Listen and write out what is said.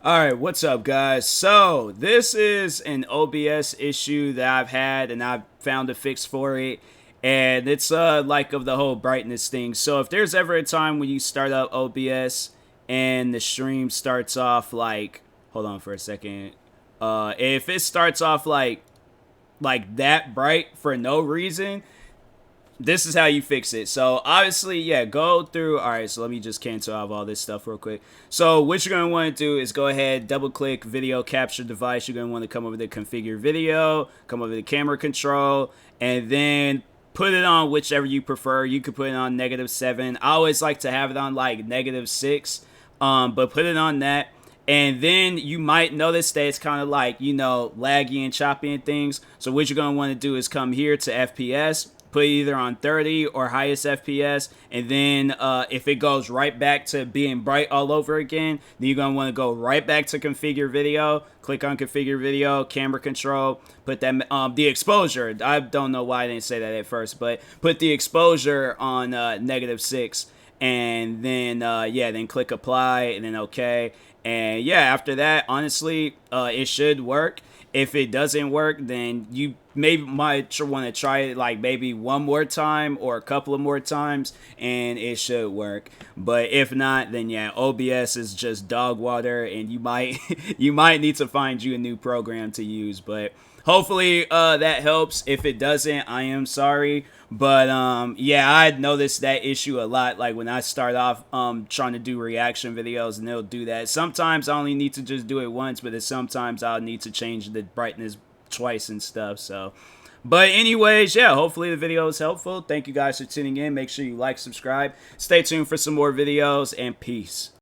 Alright, what's up guys? So, this is an OBS issue that I've had and I've found a fix for it. And it's like of the whole brightness thing. So if there's ever a time when you start up OBS and the stream starts off like, hold on for a second. If it starts off like that bright for no reason, this is how you fix it. So obviously, yeah, go through. All right, so let me just cancel out all this stuff real quick. So what you're going to want to do is go ahead, double click video capture device. You're going to want to come over to configure video, come over to camera control, and then put it on whichever you prefer. You could put it on -7. I always like to have it on like -6, but put it on that. And then you might notice that it's kind of like, laggy and choppy and things. So what you're going to want to do is come here to FPS, put either on 30 or highest FPS, and then if it goes right back to being bright all over again, then you're going to want to go right back to configure video, click on configure video, camera control, put that the exposure. I don't know why I didn't say that at first, but put the exposure on -6, and then then click apply, and then okay. And yeah, after that, honestly, it should work. If it doesn't work, then you maybe might want to try it like maybe one more time or a couple of more times, and it should work. But if not, then yeah, OBS is just dog water, and you might you might need to find you a new program to use. But hopefully that helps. If it doesn't, I am sorry. But yeah, I noticed that issue a lot. Like when I start off trying to do reaction videos, and they'll do that. Sometimes I only need to just do it once, but then sometimes I'll need to change the brightness twice and stuff. So, but anyways, yeah, hopefully the video was helpful. Thank you guys for tuning in. Make sure you like, subscribe, stay tuned for some more videos, and peace.